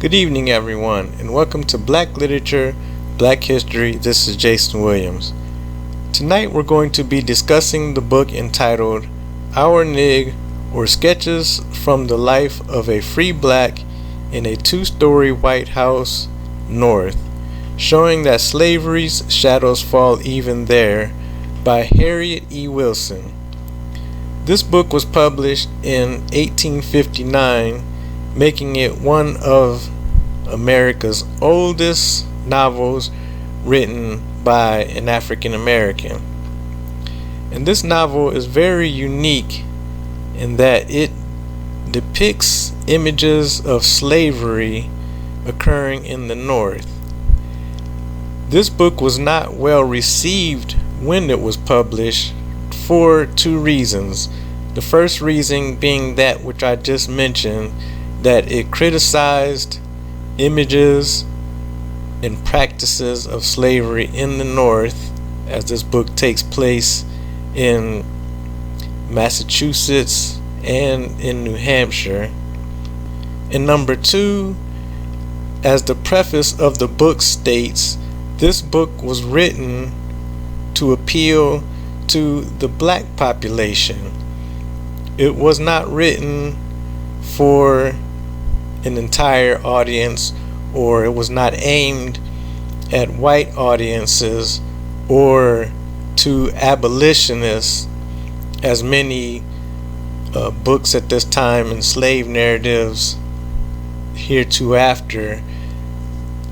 Good evening, everyone, and welcome to Black Literature, Black History. This is Jason Williams. Tonight we're going to be discussing the book entitled Our Nig, or Sketches from the Life of a Free Black in a Two-Story White House, North, showing that slavery's shadows fall even there, by Harriet E. Wilson. This book was published in 1859, making it one of America's oldest novels written by an African American. And this novel is very unique in that it depicts images of slavery occurring in the North. This book was not well received when it was published for two reasons. The first reason being that which I just mentioned, that it criticized images and practices of slavery in the North, as this book takes place in Massachusetts and in New Hampshire. And number two, as the preface of the book states, this book was written to appeal to the black population. It was not written for an entire audience, or it was not aimed at white audiences or to abolitionists, as many books at this time and slave narratives hereafter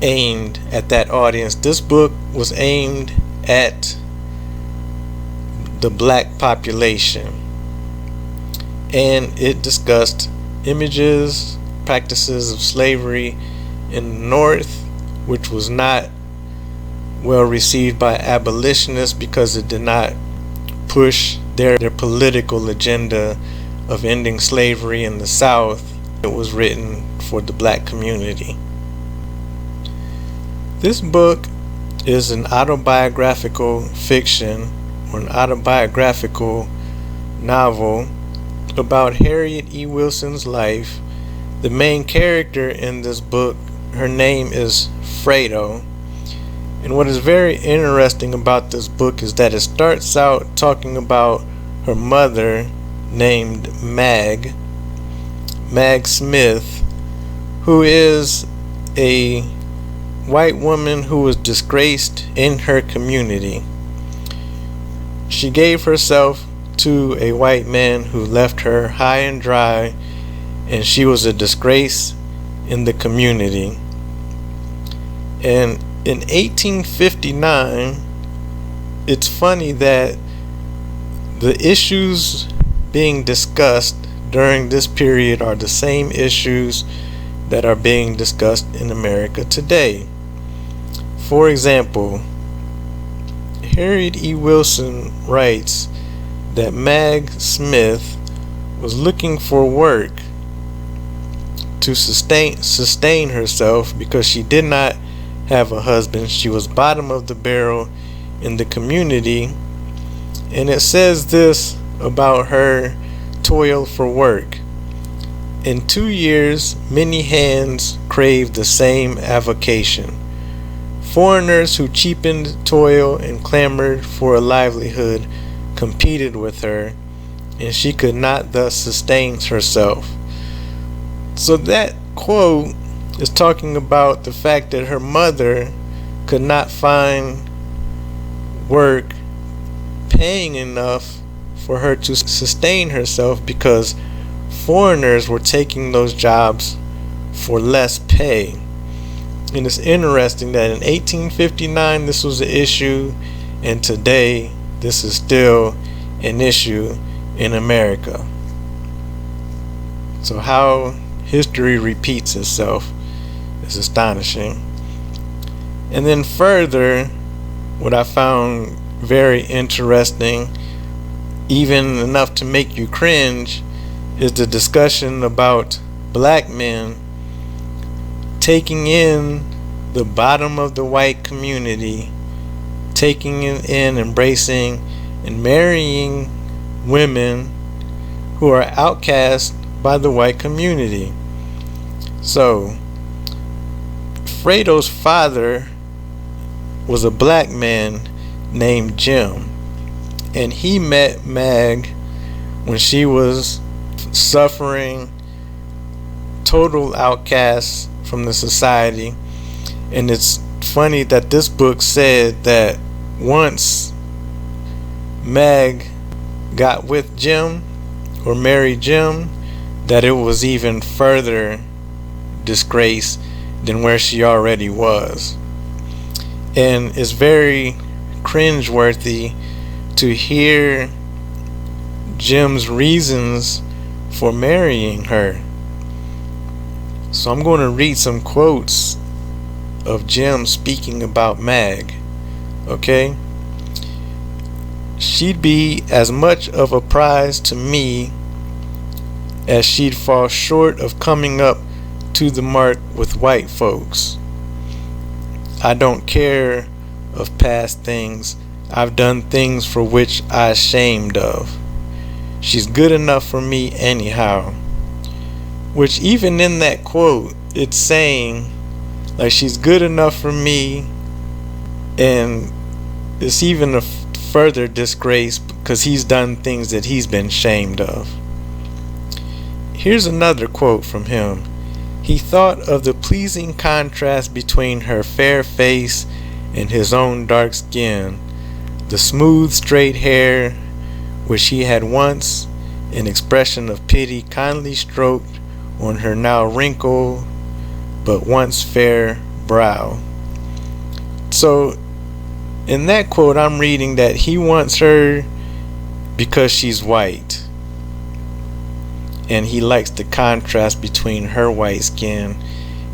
aimed at that audience. This book was aimed at the black population, and it discussed images, practices of slavery in the North, which was not well received by abolitionists because it did not push their political agenda of ending slavery in the South. It was written for the black community. This book is an autobiographical fiction, or an autobiographical novel about Harriet E. Wilson's life. The main character in this book, her name is Frado. And what is very interesting about this book is that it starts out talking about her mother, named Mag Smith, who is a white woman who was disgraced in her community. She gave herself to a white man who left her high and dry, and she was a disgrace in the community. And in 1859, it's funny that the issues being discussed during this period are the same issues that are being discussed in America today. For example, Harriet E. Wilson writes that Mag Smith was looking for work to sustain herself because she did not have a husband. She was bottom of the barrel in the community, and it says this about her toil for work. In 2 years, many hands craved the same avocation. Foreigners who cheapened toil and clamored for a livelihood competed with her, and she could not thus sustain herself. So that quote is talking about the fact that her mother could not find work paying enough for her to sustain herself because foreigners were taking those jobs for less pay. And it's interesting that in 1859 this was an issue, and today this is still an issue in America. So how history repeats itself is astonishing. And then further, what I found very interesting, even enough to make you cringe, is the discussion about black men taking in the bottom of the white community, taking it in, embracing, and marrying women who are outcast by the white community. So Fredo's father was a black man named Jim, and he met Mag when she was suffering, total outcast from the society. And it's funny that this book said that once Mag got with Jim or married Jim, that it was even further disgrace than where she already was. And it's very cringeworthy to hear Jim's reasons for marrying her. So I'm going to read some quotes of Jim speaking about Mag. Okay? She'd be as much of a prize to me as she'd fall short of coming up to the mark with white folks. I don't care of past things. I've done things for which I'm ashamed of. She's good enough for me anyhow. Which even in that quote, it's saying like she's good enough for me, and it's even a further disgrace because he's done things that he's been shamed of. Here's another quote from him. He thought of the pleasing contrast between her fair face and his own dark skin, the smooth straight hair which he had once, an expression of pity, kindly stroked on her now wrinkled but once fair brow. So in that quote, I'm reading that he wants her because she's white, and he likes the contrast between her white skin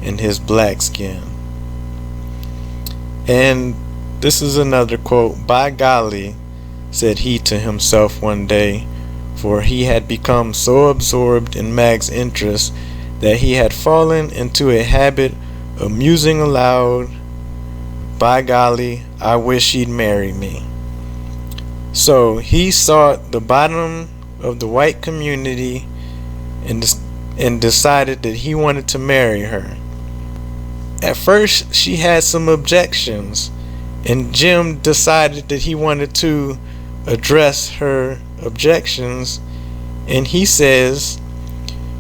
and his black skin. And this is another quote. By golly, said he to himself one day, for he had become so absorbed in Mag's interest that he had fallen into a habit of musing aloud, by golly, I wish she'd marry me. So he sought the bottom of the white community and decided that he wanted to marry her. At first, she had some objections, and Jim decided that he wanted to address her objections, and he says,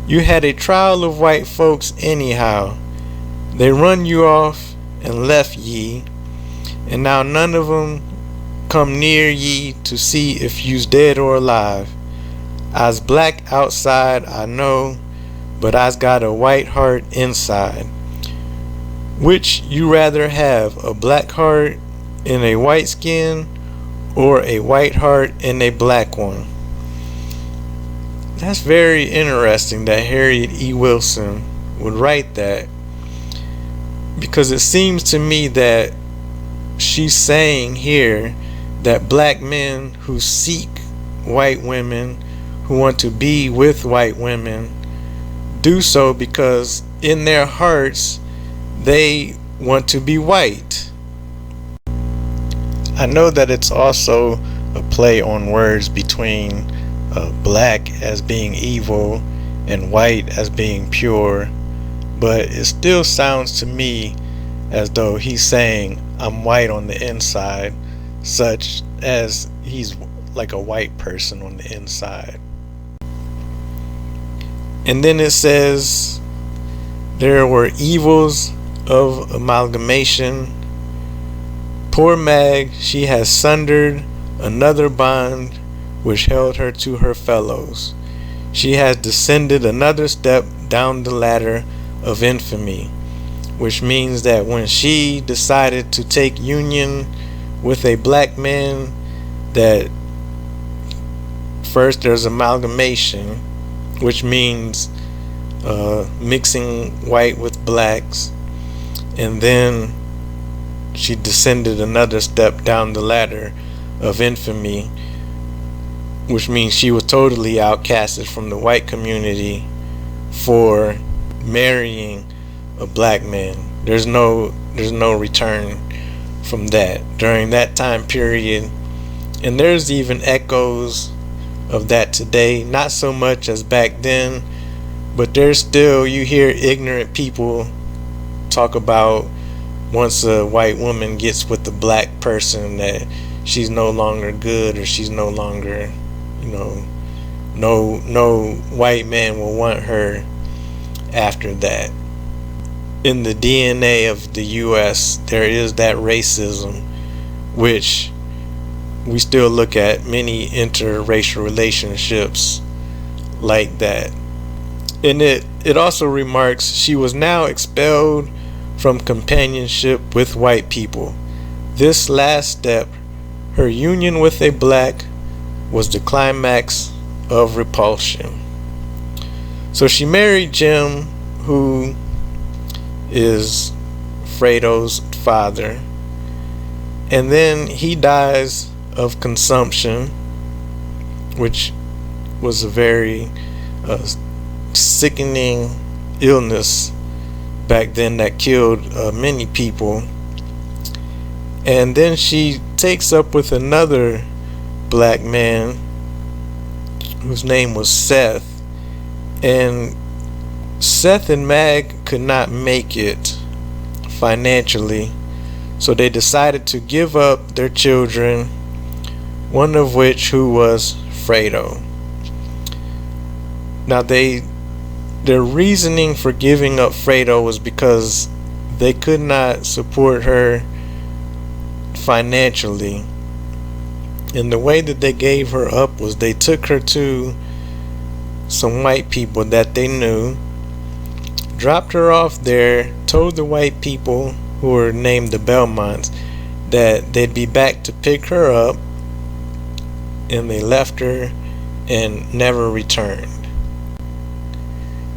"You had a trial of white folks anyhow. They run you off and left ye, and now none of 'em come near ye to see if you's dead or alive. I's black outside, I know, but I's got a white heart inside. Which you rather have, a black heart in a white skin, or a white heart in a black one?" That's very interesting that Harriet E. Wilson would write that, because it seems to me that she's saying here that black men who seek white women, who want to be with white women, do so because in their hearts they want to be white. I know that it's also a play on words between black as being evil and white as being pure, but it still sounds to me as though he's saying I'm white on the inside, such as he's like a white person on the inside. And then it says there were evils of amalgamation. Poor Mag, she has sundered another bond which held her to her fellows. She has descended another step down the ladder of infamy, which means that when she decided to take union with a black man, that first there's amalgamation, which means mixing white with blacks, and then she descended another step down the ladder of infamy, which means she was totally outcasted from the white community for marrying a black man. There's no return from that during that time period. And there's even echoes of that today, not so much as back then, but there's still, you hear ignorant people talk about once a white woman gets with a black person, that she's no longer good, or she's no longer, no white man will want her after that. In the DNA of the US, there is that racism, which we still look at many interracial relationships like that. And it also remarks, she was now expelled from companionship with white people. This last step, her union with a black, was the climax of repulsion. So she married Jim, who is Frado's father, and then he dies of consumption, which was a very sickening illness back then that killed many people. And then she takes up with another black man whose name was Seth, and Seth and Mag could not make it financially, so they decided to give up their children, one of which who was Frado. Now their reasoning for giving up Frado was because they could not support her financially. And the way that they gave her up was they took her to some white people that they knew, dropped her off there, told the white people, who were named the Belmonts, that they'd be back to pick her up, and they left her and never returned.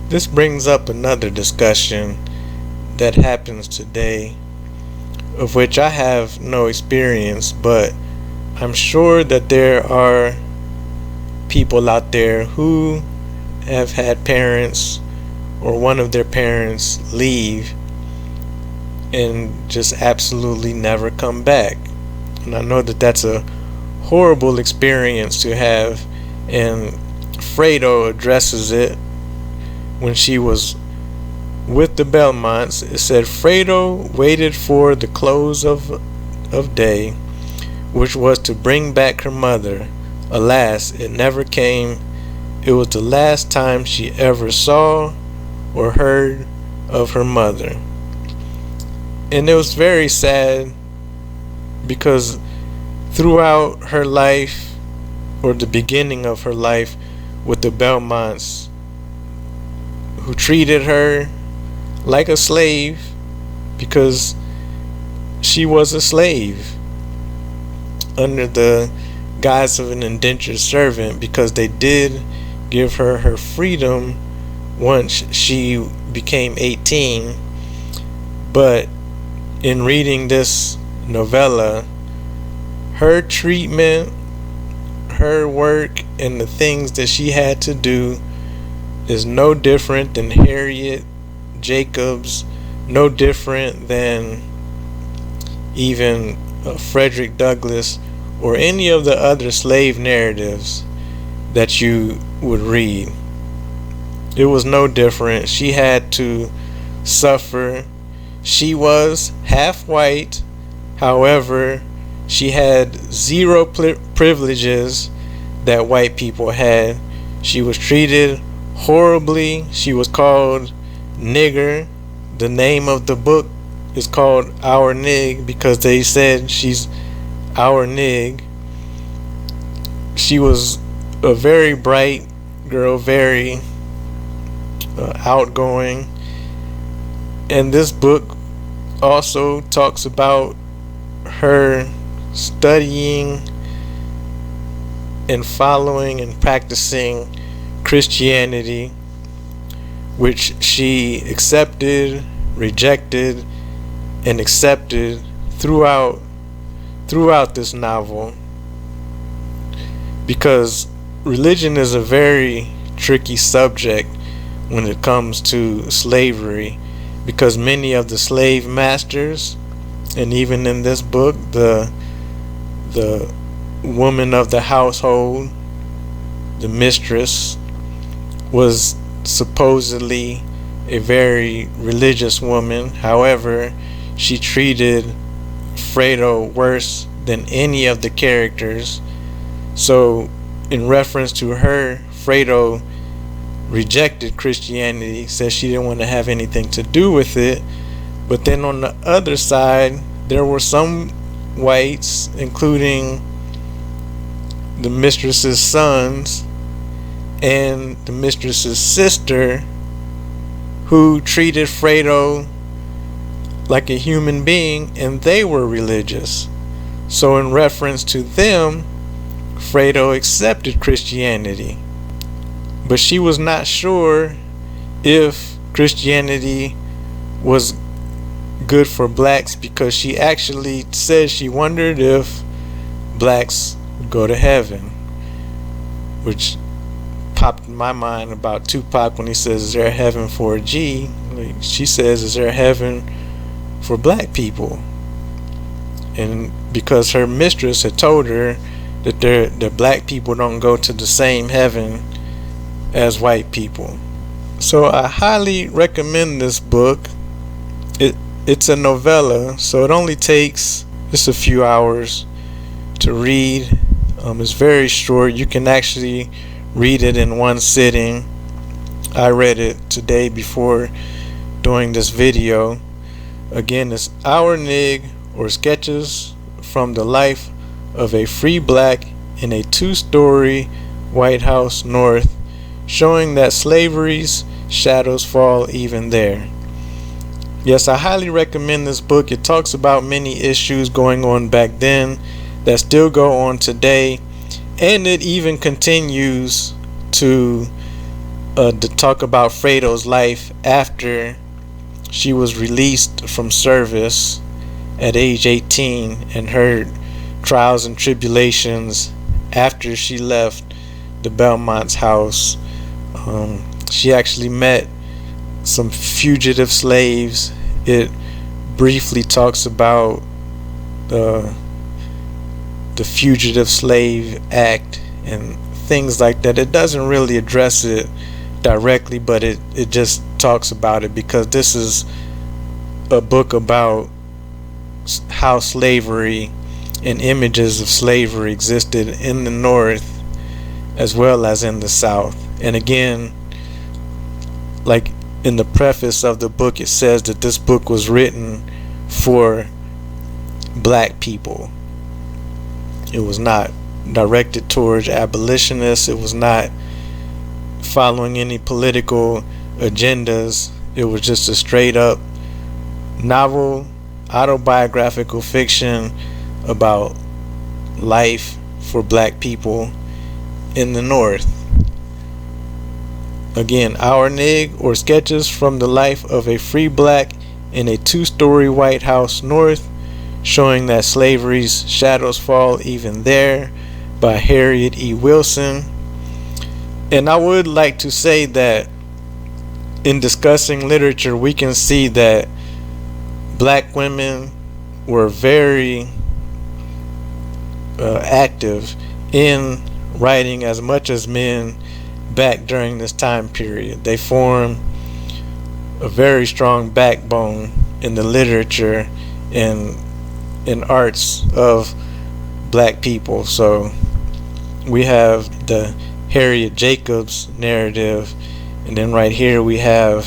This brings up another discussion that happens today, of which I have no experience, but I'm sure that there are people out there who have had parents or one of their parents leave and just absolutely never come back. And I know that that's a horrible experience to have, and Frado addresses it when she was with the Belmonts. It said, Frado waited for the close of day, which was to bring back her mother. Alas, it never came. It was the last time she ever saw or heard of her mother. And it was very sad, because throughout her life, or the beginning of her life with the Belmonts, who treated her like a slave, because she was a slave under the guise of an indentured servant, because they did give her her freedom once she became 18. But in reading this novella, her treatment, her work, and the things that she had to do is no different than Harriet, Jacobs, no different than even Frederick Douglass, or any of the other slave narratives that you would read. It was no different. She had to suffer. She was half white, however, she had zero privileges that white people had. She was treated horribly. She was called nigger. The name of the book is called Our Nig, because they said she's Our Nig. She was a very bright girl, very outgoing. And this book also talks about her studying and following and practicing Christianity, which she accepted, rejected, and accepted throughout this novel, because religion is a very tricky subject when it comes to slavery, because many of the slave masters, and even in this book, the woman of the household, the mistress, was supposedly a very religious woman. However, she treated Frado worse than any of the characters. So in reference to her, Frado rejected Christianity, said she didn't want to have anything to do with it. But then on the other side, there were some whites, including the mistress's sons and the mistress's sister, who treated Frado like a human being, and they were religious. So in reference to them, Frado accepted Christianity. But she was not sure if Christianity was good for blacks, because she actually said she wondered if blacks would go to heaven, which popped in my mind about Tupac when he says, "Is there a heaven for a G?" Like, she says, "Is there a heaven for black people?" And because her mistress had told her that that black people don't go to the same heaven as white people. So I highly recommend this book. It's a novella, so it only takes just a few hours to read. It's very short. You can actually read it in one sitting. I read it today before doing this video. Again, it's Our Nig, or Sketches from the Life of a Free Black in a Two-Story White House North, showing that slavery's shadows fall even there. Yes, I highly recommend this book. It talks about many issues going on back then that still go on today, and it even continues to talk about Frado's life after she was released from service at age 18, and her trials and tribulations after she left the Belmont's house. She actually met some fugitive slaves. It briefly talks about the Fugitive Slave Act and things like that. It doesn't really address it directly, but it just talks about it, because this is a book about how slavery and images of slavery existed in the North as well as in the South. And again, like in the preface of the book, it says that this book was written for black people. It was not directed towards abolitionists. It was not following any political agendas. It was just a straight up novel, autobiographical fiction about life for black people in the North. Again, Our Nig, or Sketches from the Life of a Free Black in a Two-Story White House North, showing that slavery's shadows fall even there, by Harriet E. Wilson. And I would like to say that in discussing literature, we can see that black women were very active in writing as much as men back during this time period. They form a very strong backbone in the literature and in arts of black people. So we have the Harriet Jacobs narrative, and then right here we have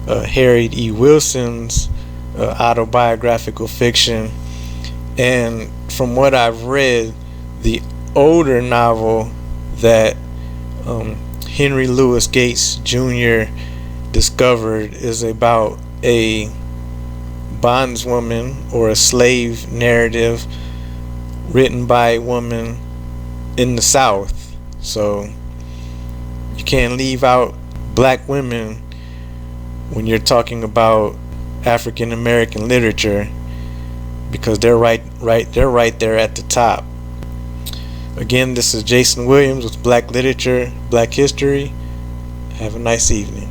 Harriet E. Wilson's autobiographical fiction. And from what I've read, the older novel that Henry Louis Gates Jr. discovered is about a bondswoman or a slave narrative written by a woman in the South. So you can't leave out black women when you're talking about African American literature, because they're right there at the top. Again, this is Jason Williams with Black Literature, Black History. Have a nice evening.